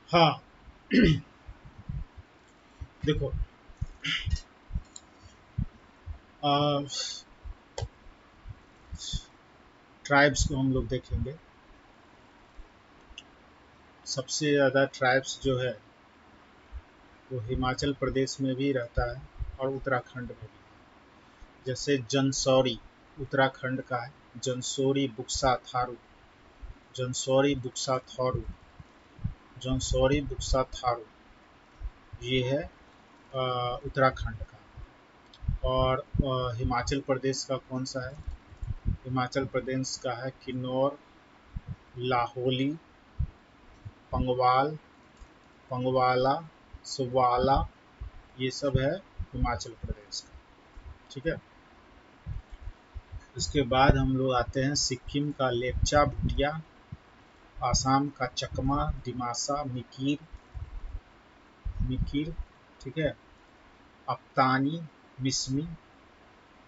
हाँ। देखो, ट्राइब्स को हम लोग देखेंगे। सबसे ज़्यादा ट्राइब्स जो है वो हिमाचल प्रदेश में भी रहता है और उत्तराखंड में भी। जैसे जंसौरी उत्तराखंड का है, जंसौरी बुक्सा थारू, जंसौरी बुक्सा थारू, जंसौरी बुक्सा थारू, ये है उत्तराखंड का। और हिमाचल प्रदेश का कौन सा है? हिमाचल प्रदेश का है किन्नौर, लाहौली, पंगवाल, पंगवाला, सवाला, ये सब है हिमाचल प्रदेश का। ठीक है। इसके बाद हम लोग आते हैं सिक्किम का लेप्चा भूटिया, आसाम का चकमा, दिमासा, मिकिर, मिकिर, ठीक है, अप्तानी, मिसमी,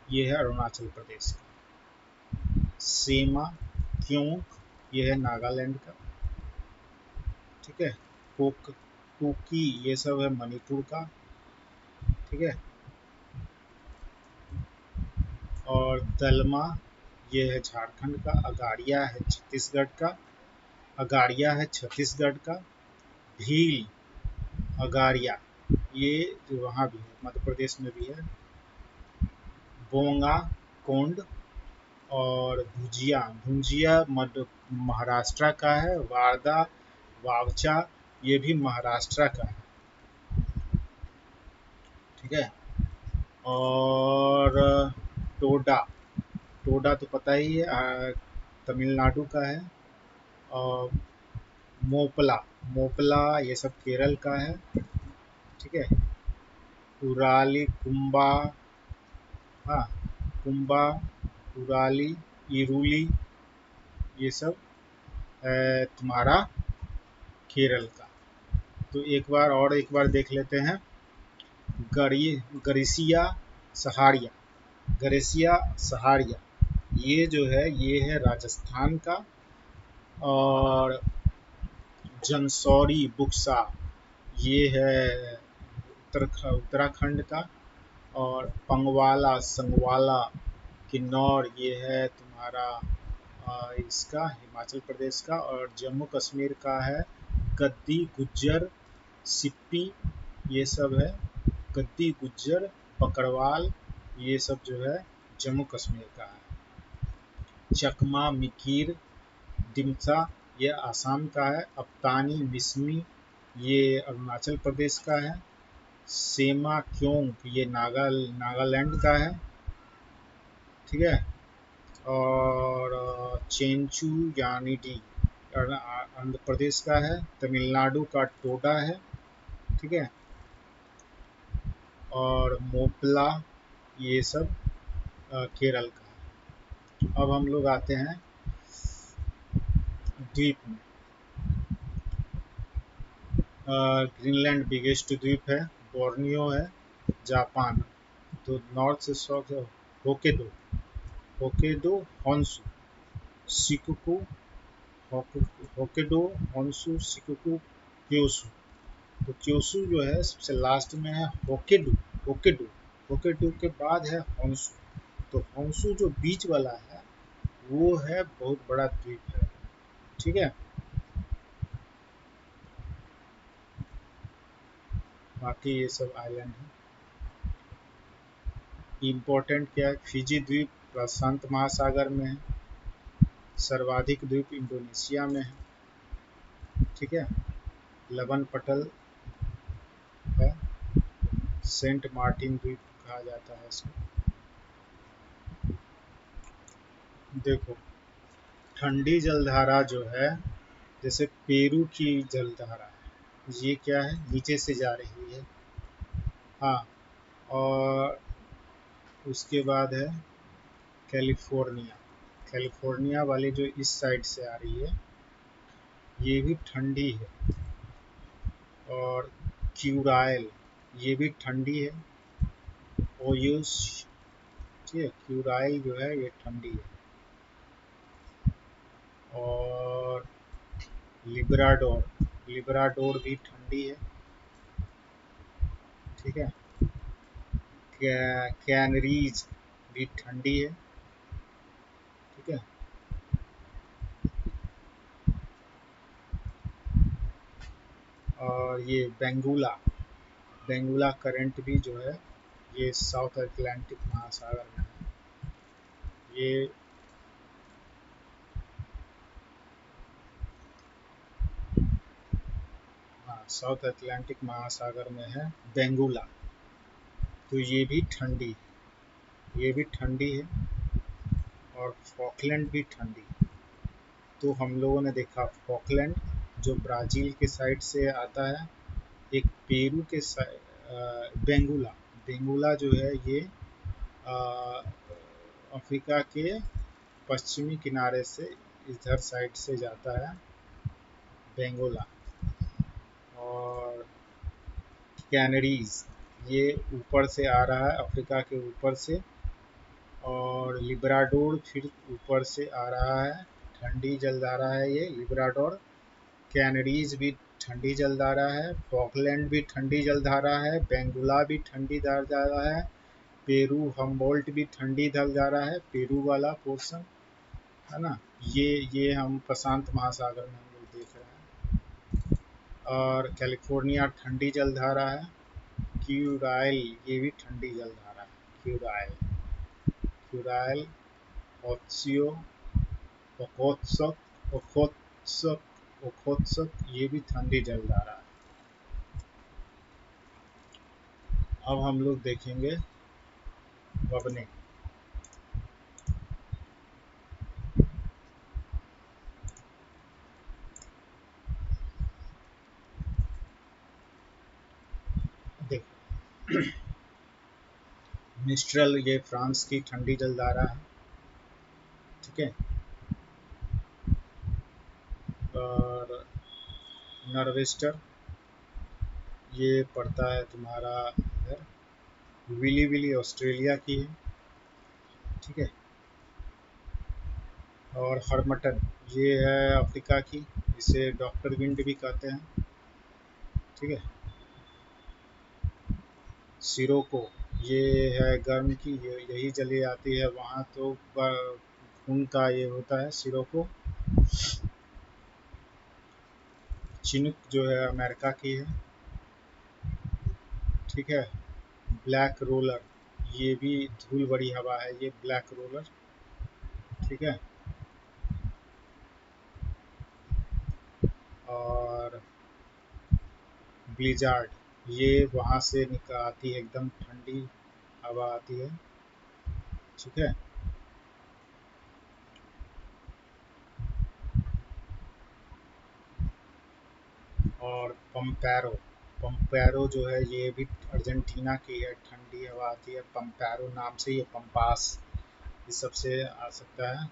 ये है अरुणाचल प्रदेश का। सेमा, क्योंक, ये है नागालैंड का। ठीक है। कोक, कुकी, ये सब है मणिपुर का। ठीक है। और दलमा, ये है झारखंड का। अगाड़िया है छत्तीसगढ़ का। अगाड़िया है छत्तीसगढ़ का। भील, अगाड़िया, ये जो वहाँ भी है, मध्य प्रदेश में भी है। बोंगा, कोंड, और भुजिया, भुजिया मध्य महाराष्ट्र का है। वारदा, वावचा, ये भी महाराष्ट्र का है। ठीक है। और टोडा, टोडा तो पता ही है, तमिलनाडु का है। और मोपला, मोपला, ये सब केरल का है। ठीक है। उराली, कुंबा, हाँ, कुंबा, उराली, इरूली, ये सब है तुम्हारा केरल का। तो एक बार देख लेते हैं। गरी, गरीसिया सहारिया, गरेसिया सहारिया, ये जो है ये है राजस्थान का। और जंसौरी बुक्सा, ये है उत्तराखंड का। और पंगवाला, संगवाला, किन्नौर, ये है तुम्हारा इसका हिमाचल प्रदेश का। और जम्मू कश्मीर का है गद्दी, गुज्जर, सिप्पी, ये सब है। गद्दी, गुज्जर, पकड़वाल, ये सब जो है जम्मू कश्मीर का है। चकमा, मिकिर, दिमसा, ये आसाम का है। अप्तानी, मिसमी, ये अरुणाचल प्रदेश का है। सेमा क्योंग, ये नागालैंड का है। ठीक है। और चेंचू यानिडी आंध्र प्रदेश का है। तमिलनाडु का टोडा है। ठीक है। और मोपला, ये सब केरल का है। अब हम लोग आते हैं द्वीप में। ग्रीनलैंड बिगेस्ट द्वीप है। बोर्नियो है, जापान। तो नॉर्थ से साउथ होकेदो, होकेदो, होन्सू, शिकुकू, होकेदो, होन्सू, शिकुकू, क्योसू। तो क्योसू जो है सबसे लास्ट में है। होकेडू, होकेडू, होकेडू के बाद है होन्सू। तो होन्सू जो बीच वाला है वो है बहुत बड़ा द्वीप है। ठीक है। बाकी ये सब आइलैंड है। इम्पोर्टेंट क्या है? फिजी द्वीप प्रशांत महासागर में है। सर्वाधिक द्वीप इंडोनेशिया में है। ठीक है। लबन पटल है। सेंट मार्टिन द्वीप कहा जाता है इसको। देखो, ठंडी जलधारा जो है, जैसे पेरू की जलधारा है, ये क्या है, नीचे से जा रही है। हाँ। और उसके बाद है कैलिफोर्निया, कैलिफोर्निया वाली जो इस साइड से आ रही है, ये भी ठंडी है। और क्यूराइल, ये भी ठंडी है। ओयूस, ठीक है, क्यूराइल जो है ये ठंडी है। और लिब्राडोर, लिब्राडोर भी ठंडी है। ठीक है। कैनरीज भी ठंडी है। ठीक है। और ये बेंगुला, बेंगुला करंट भी जो है ये साउथ अटलांटिक महासागर में है। ये हाँ, साउथ अटलांटिक महासागर में है बेंगुला। तो ये भी ठंडी, ये भी ठंडी है। और फॉकलैंड भी ठंडी। तो हम लोगों ने देखा फॉकलैंड जो ब्राज़ील के साइड से आता है, एक पेरू के साइड बेंगुला, बेंगुला जो है ये अ, अफ्रीका के पश्चिमी किनारे से इधर साइड से जाता है बेंगोला। और कैनरीज ये ऊपर से आ रहा है अफ्रीका के ऊपर से। और लिब्राडोर फिर ऊपर से आ रहा है, ठंडी जलधारा है ये लिब्राडोर। कैनरीज भी ठंडी जलधारा है। फॉकलैंड भी ठंडी जलधारा है। बेंगुला भी ठंडी जलधारा है। पेरू हम्बोल्ट भी ठंडी जलधारा है, पेरू वाला पोर्शन है ना। ये हम प्रशांत महासागर में हम लोग देख रहे हैं। और कैलिफोर्निया ठंडी जलधारा है। क्यूराइल ये भी ठंडी जलधारा है। क्यूराइल, क्यूराइल, ओत्सियो, ओखोत्सक, ओखोत्सक, ओखोत्सक ये भी ठंडी जलधारा है। अब हम लोग देखेंगे बबने। देखो, मिस्ट्रल ये फ्रांस की ठंडी जलधारा है। ठीक है। और नॉर्वेस्टर ये पड़ता है तुम्हारा इधर, विली विली ऑस्ट्रेलिया की है। ठीक है। और हरमटन ये है अफ्रीका की, इसे डॉक्टर विंड भी कहते हैं। ठीक है। सिरोको ये है गर्म की, ये यही चली आती है वहाँ, तो खून का ये होता है सिरोको। चिनुक जो है अमेरिका की है। ठीक है। ब्लैक रोलर ये भी धूल भरी हवा है, ये ब्लैक रोलर। ठीक है। और ब्लिजार्ड ये वहाँ से निकल आती है, एकदम ठंडी हवा आती है। ठीक है। और पंपैरो, पंपैरो जो है ये भी अर्जेंटीना की है, ठंडी हवा आती है। पंपैरो नाम से ये पंपास इस सबसे आ सकता है।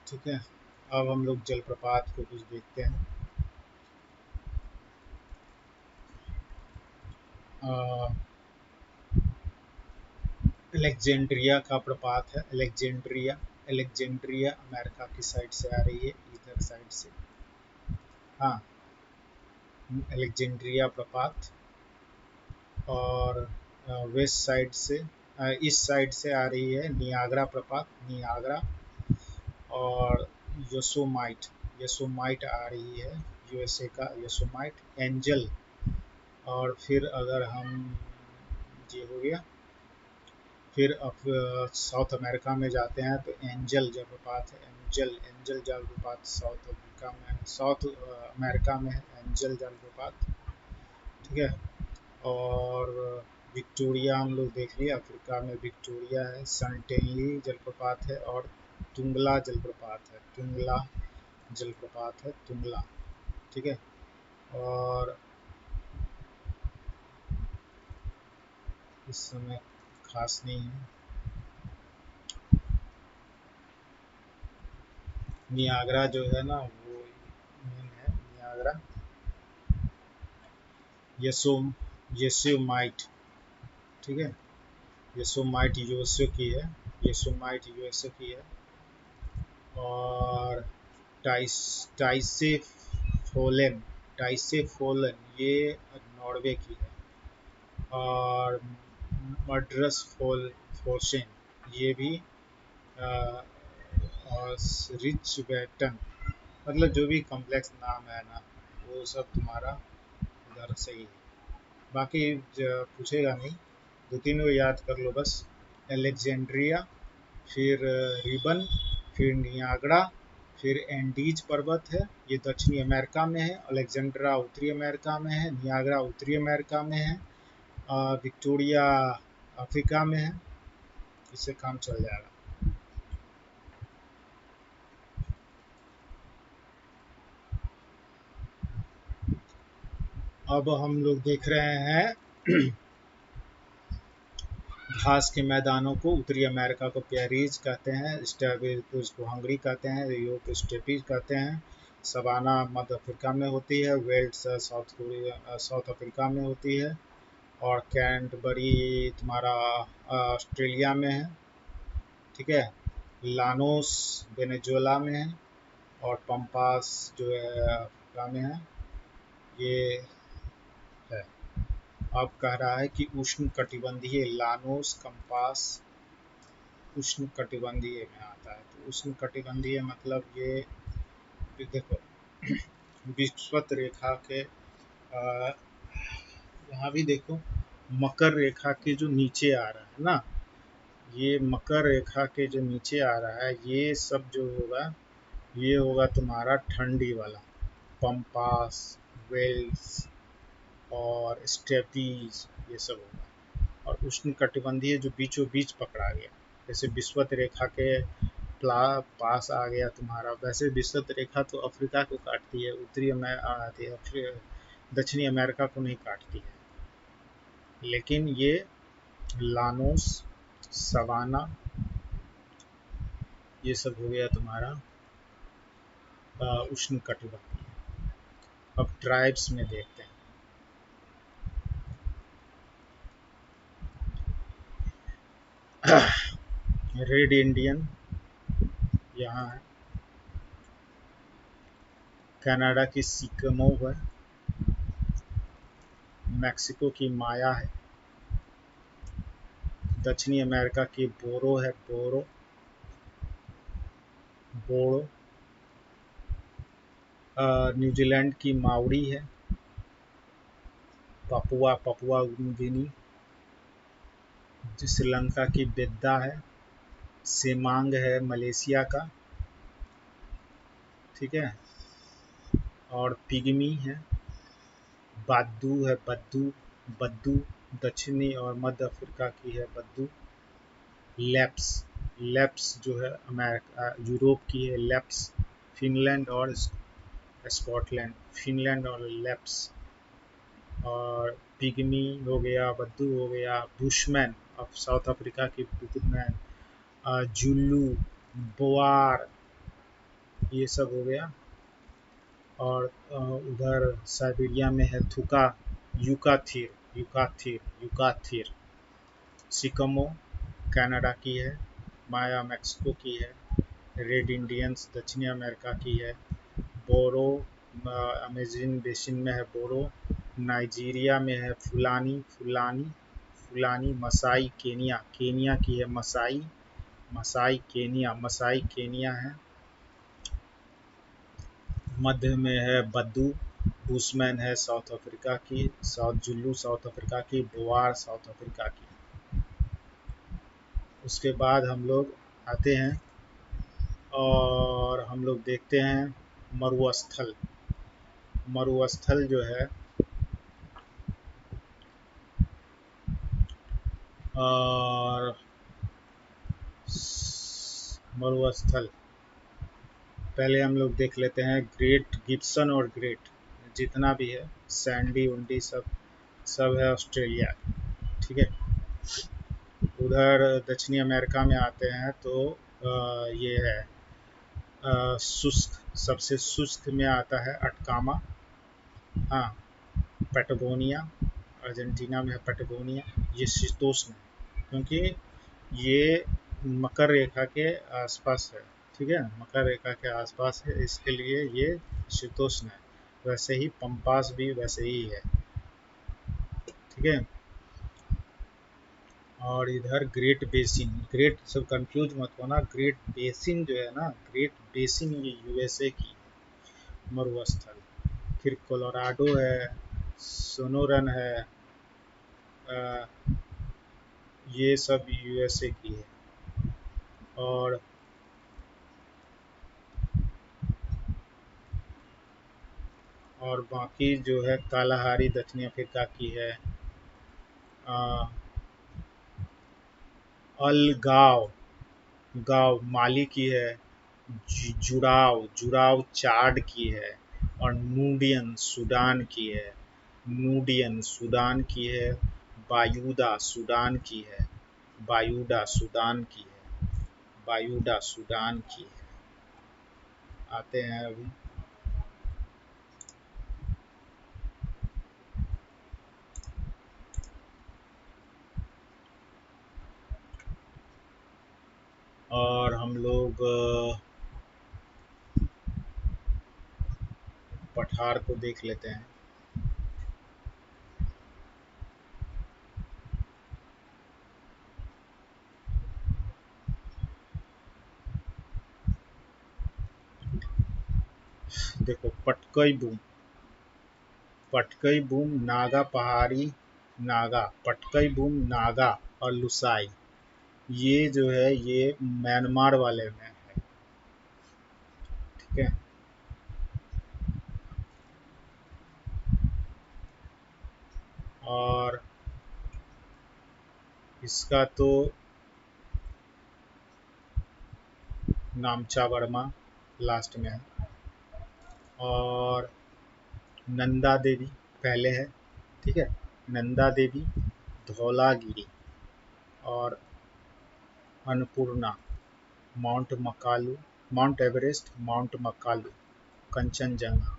ठीक है। अब हम लोग जलप्रपात को कुछ देखते हैं। अलेक्जेंड्रिया का प्रपात है, अलेक्जेंड्रिया, अलेक्जेंड्रिया अमेरिका की साइड से आ रही है, इधर साइड से। हाँ, अलेक्जेंड्रिया प्रपात। और वेस्ट साइड से, ईस्ट साइड से आ रही है नियाग्रा प्रपात, नियाग्रा। और योसोमाइट, योसोमाइट आ रही है, यूएसए का योसोमाइट। एंजल। और फिर अगर हम, ये हो गया। फिर साउथ अमेरिका में जाते हैं तो एंजल जलप्रपात है, एंजल, एंजल जलप्रपात साउथ अफ्रीका में, साउथ अमेरिका में है एंजल जलप्रपात। ठीक है। और विक्टोरिया हम लोग देख लिए, अफ्रीका में विक्टोरिया है। संटेनली जलप्रपात है। और तुंगला जलप्रपात है, तुंगला जलप्रपात है, तुंगला। ठीक है। और इस समय खास नहीं है। नियाग्रा जो है ना वो मेन है, नियाग्रा। यसो, येसोमाइट। ठीक है। येसोमाइट यूएसए की है, येसोमाइट यूएसए की है। और टाइसेफ, डाइसेफोलन ये नॉर्वे की है। और मड्रस फोर्सेन ये भी अ, और रिच वेटन, मतलब जो भी कॉम्प्लेक्स नाम है ना वो सब तुम्हारा उधर सही है। बाकी पूछेगा नहीं, दो तीन को याद कर लो बस। एलेक्जेंड्रिया, फिर रिबन, फिर नियाग्रा, फिर एंडीज पर्वत है, ये दक्षिणी अमेरिका में है। अलेक्जेंड्रा उत्तरी अमेरिका में है, नियाग्रा उत्तरी अमेरिका में है, विक्टोरिया अफ्रीका में है। इससे काम चल जाएगा। अब हम लोग देख रहे हैं घास के मैदानों को। उत्तरी अमेरिका को प्यारीज कहते हैं, स्टेपीज को हंगरी कहते हैं, यूरोप स्टेपीज कहते हैं। सवाना मध्य अफ्रीका में होती है, वेल्स साउथ अफ्रीका में होती है, और कैंटबरी तुम्हारा ऑस्ट्रेलिया में है। ठीक है, लानोस वेनेजुएला में है, और पंपास जो है अफ्रीका में है। ये है। अब कह रहा है कि उष्ण कटिबंधीय लानोस कंपास उष्ण कटिबंधीय में आता है। तो उष्ण कटिबंधीय मतलब ये देखो विषुवत रेखा के यहाँ भी देखो मकर रेखा के जो नीचे आ रहा है ना, ये मकर रेखा के जो नीचे आ रहा है ये सब जो होगा ये होगा तुम्हारा ठंडी वाला, पंपास, वेल्स और स्टेपीज, ये सब होगा। और उष्ण कटिबंधीय जो बीचों बीच पकड़ा गया, जैसे विषुवत रेखा के पास आ गया तुम्हारा, वैसे विषुवत रेखा तो अफ्रीका को काटती है, दक्षिणी अमेरिका को नहीं काटती है। लेकिन ये लानोस, सवाना, ये सब हो गया तुम्हारा उष्ण कटिबंधीय। अब ट्राइब्स में देखते हैं। रेड इंडियन यहाँ है, कनाडा की सिकमो है, मैक्सिको की माया है, दक्षिणी अमेरिका की बोरो है, बोड़ो, न्यूजीलैंड की माउरी है, पपुआ गिनी, श्रीलंका की बेद्दा है, सेमांग है मलेशिया का। ठीक है, और पिग्मी है, बादू है, बद्दू दक्षिणी और मध्य अफ्रीका की है बद्दू। लैप्स, जो है अमेरिका यूरोप की है लैप्स। फिनलैंड और स्कॉटलैंड, फिनलैंड और लैप्स। और पिग्मी हो गया, बद्दू हो गया, बुशमैन ऑफ साउथ अफ्रीका की बुशमैन, जुल्लू, बोआर, ये सब हो गया। और उधर साइबेरिया में है थुका, युकाथीर। सिकमो कनाडा की है, माया मैक्सिको की है, रेड इंडियंस दक्षिणी अमेरिका की है, बोरो अमेज़न बेसिन में है बोरो, नाइजीरिया में है फुलानी, मसाई केनिया की है मसाई केनिया है। मध्य में है बद्दू, बुशमैन है साउथ अफ्रीका की, जुल्लू साउथ अफ्रीका की, बोआर साउथ अफ्रीका की। उसके बाद हम लोग आते हैं और हम लोग देखते हैं मरुस्थल जो है, और मरुस्थल पहले हम लोग देख लेते हैं ग्रेट गिब्सन और ग्रेट, जितना भी है सैंडी उंडी सब है ऑस्ट्रेलिया। ठीक है, उधर दक्षिणी अमेरिका में आते हैं तो ये है शुष्क, सबसे शुष्क में आता है अटकामा। हाँ, पैटागोनिया, अर्जेंटीना में है पैटागोनिया, ये शीतोष्ण है क्योंकि ये मकर रेखा के आसपास है। ठीक है, मकर रेखा के आसपास है, इसके लिए ये शीतोष्ण है। वैसे ही पंपास भी वैसे ही है। ठीक है। और इधर ग्रेट बेसिन, ग्रेट सब कंफ्यूज मत होना, ग्रेट बेसिन जो है ना, ग्रेट बेसिन ये यूएसए की मरुस्थल। फिर कोलोराडो है, सोनोरन है, अ, ये सब यूएसए की है। और बाकी जो है कालाहारी दक्षिण अफ्रीका की है। अ, अलगाव गाँव माली की है। जुड़ाव जुड़ाव चाड की है। और नूबियन सूडान की है। नूडियन सूडान की है। बायूडा सूडान की है। बायूडा सूडान की है। बायूडा सूडान की है। आते हैं अभी। और हम लोग पठार को देख लेते हैं। देखो पटकई बूम, पटकई बूम नागा पहाड़ी, नागा पटकई बूम नागा और लुसाई, ये जो है ये म्यांमार वाले में है। ठीक है। और इसका तो नामचा वर्मा लास्ट में है। और नंदा देवी पहले है। ठीक है। नंदा देवी, धौलागिरी और Annapurna, mount Makalu, mount Everest, mount Makalu, Kanchenjunga.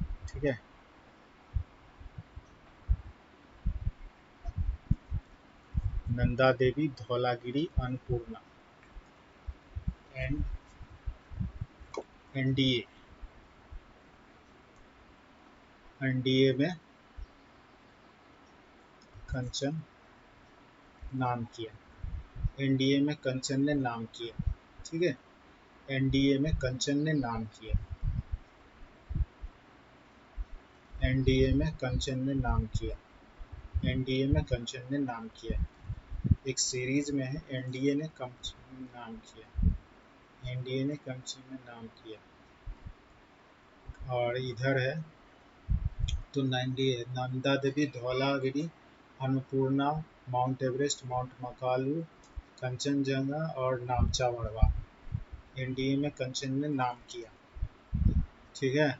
ठीक है। Nanda Devi, Dhaulagiri, Annapurna. And NDA, NDA में कंचन नाम किया। एनडीए में कंचन ने नाम किया। ठीक है। एनडीए में कंचन ने नाम किया। एनडीए में कंचन ने नाम किया। एनडीए में कंचन ने नाम किया। एक सीरीज में है एनडीए ने कंचन ने नाम किया। एनडीए ने कंचन ने नाम किया। और इधर है तो NDA, Nanda Devi, Dhaulagiri, Annapurna, mount Everest, mount Makalu, Kanchenjunga और नामचा मड़वा। एनडीए में कंचन ने नाम किया। ठीक है।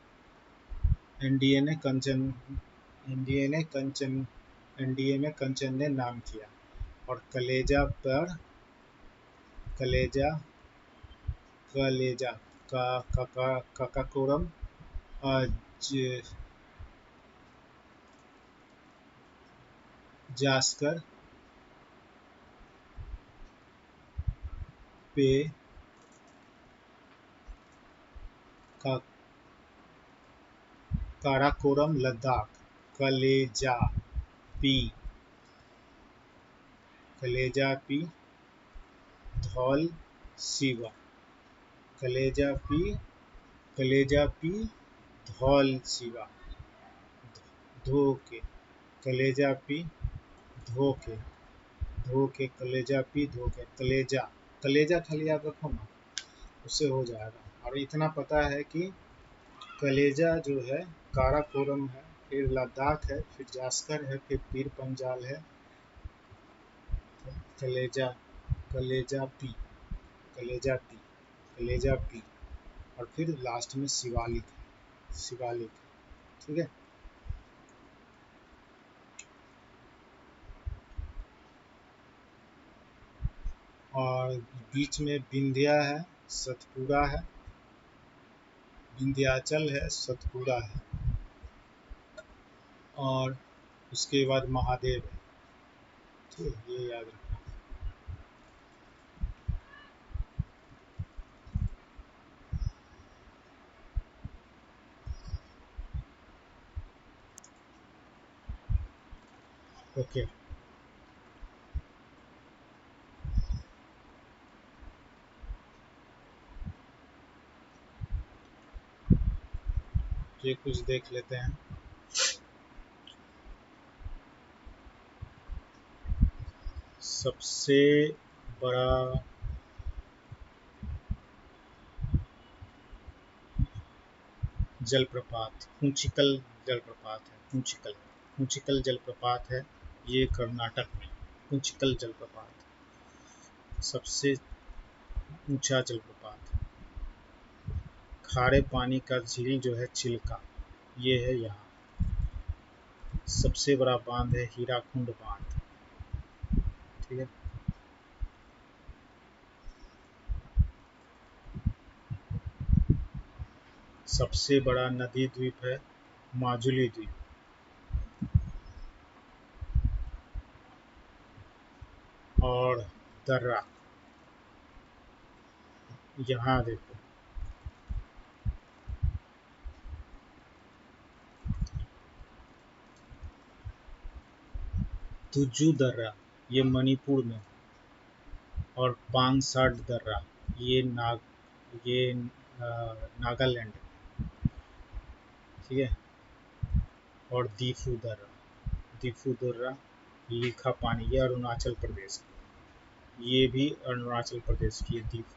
एनडीए ने कंचन एनडीए ने कंचन एनडीए में कंचन ने नाम किया। और कलेजा पर कलेजा कलेजा का काकाकोरम, ज- जास्कर पे का काराकोरम लद्दाख, कलेजा पी कलेजा पी धौल सीवा, कलेजा पी कलेजा पी धौल सीवा, धो के कलेजा पी धो के धो के कलेजा पी धो के कलेजा, कलेजा खाली याद रखो ना, उससे हो जाएगा। और इतना पता है कि कलेजा जो है काराकोरम है, फिर लद्दाख है, फिर जास्कर है, फिर पीर पंजाल है। कलेजा कलेजा पी कलेजा पी कलेजा पी और फिर लास्ट में शिवालिक है, शिवालिक। ठीक है। और बीच में विंध्या है, सतपुड़ा है, विंध्याचल है, सतपुड़ा है। और उसके बाद महादेव है। ठीक है, ये याद रखना। ओके। ये कुछ देख लेते हैं। सबसे बड़ा जलप्रपात कुंचिकल जलप्रपात है। कुंचिकल जलप्रपात है। ये कर्नाटक में कुंचिकल जलप्रपात सबसे ऊंचा जलप्रपात है। खारे पानी का झील जो है चिल्का, ये है यहाँ। सबसे बड़ा बांध है हीराकुंड बांध। ठीक है। सबसे बड़ा नदी द्वीप है माजुली द्वीप। और दर्रा, यहाँ देखो। तुजू दर्रा, ये मणिपुर में। और पांगसाट दर्रा, ये नागालैंड। ठीक है। और दीफू दर्रा, लीखा पानी, ये अरुणाचल प्रदेश की। ये भी अरुणाचल प्रदेश की है दीफू।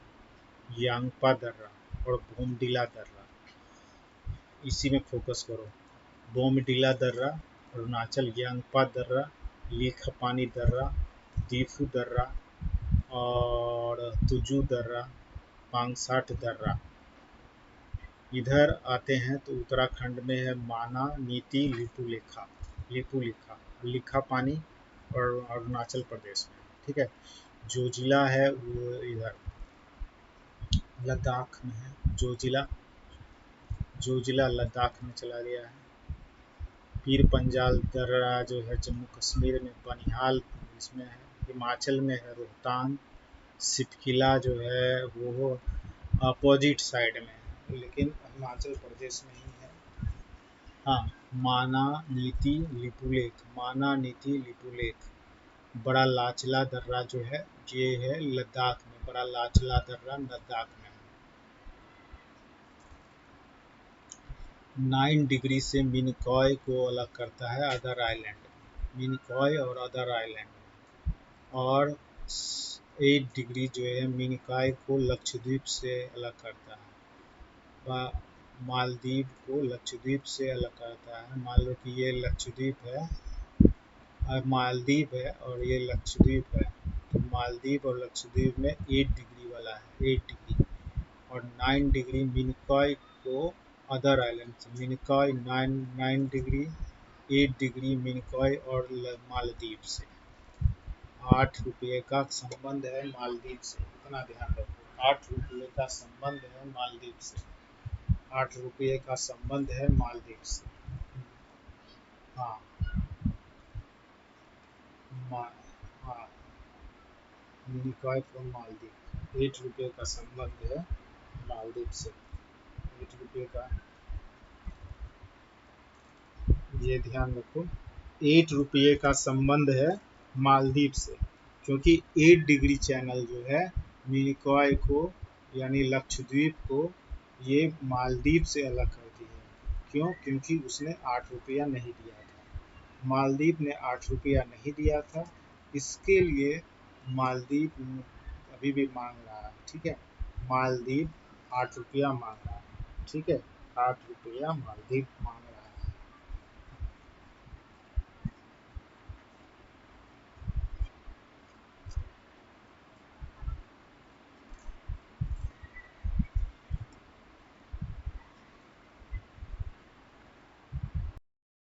यांगपा दर्रा और बोमडिला दर्रा, इसी में फोकस करो। बोमडिला दर्रा अरुणाचल, यांगपा दर्रा, लीखपानी दर्रा, दीफू दर्रा और तुजू दर्रा, पांगसाट दर्रा। इधर आते हैं तो उत्तराखंड में है माना, नीति, लिपुलेखा, लिखा पानी। और अरुणाचल प्रदेश में। ठीक है। जो जिला है वो इधर लद्दाख में है। जो जिला लद्दाख में चला गया है। पीर पंजाल दर्रा जो है जम्मू कश्मीर में, बनिहाल इसमें है। हिमाचल में है रोहतांग। सिटकिला जो है वो अपोजिट साइड में है, लेकिन हिमाचल प्रदेश में ही है। हाँ, माना नीति लिपुलेख। बड़ा लाचला दर्रा जो है ये है लद्दाख में। बड़ा लाचला दर्रा लद्दाख में है। 9 डिग्री से मिनिकॉय को अलग करता है अदर आइलैंड, मिनिकॉय और अदर आइलैंड। और 8 डिग्री जो है मिनिकॉय को लक्षद्वीप से अलग करता है। मालदीव को लक्षद्वीप से अलग करता है। मान लो कि ये लक्षद्वीप है और मालदीव है और ये लक्षद्वीप है। तो मालदीव और लक्षद्वीप में 8 डिग्री वाला है, 8 डिग्री। और 9 डिग्री मिनिकॉय को अदर आइलैंड से, मिनिकॉय 9 डिग्री, 8 डिग्री मिनिकॉय और मालदीव से। 8 रुपये का संबंध है मालदीव से, इतना ध्यान रखो। 8 रुपये का संबंध है मालदीव से। 8 रुपये का संबंध है मालदीव से। हाँ। मा, हाँ, मिनिकॉय फ्रॉम मालदीव। 8 रुपये का संबंध है मालदीव से। 8 रुपये का, ये ध्यान रखो। 8 रुपये का संबंध है मालदीव से, क्योंकि 8 डिग्री चैनल जो है मिनिकॉय को यानी लक्षद्वीप को ये मालदीव से अलग करती है। क्यों? क्योंकि उसने 8 रुपया नहीं दिया था। मालदीव ने 8 रुपया नहीं दिया था, इसके लिए मालदीव अभी भी मांग रहा है। ठीक है। मालदीव 8 रुपया मांग रहा है। ठीक है। 8 रुपया मालदीव मांग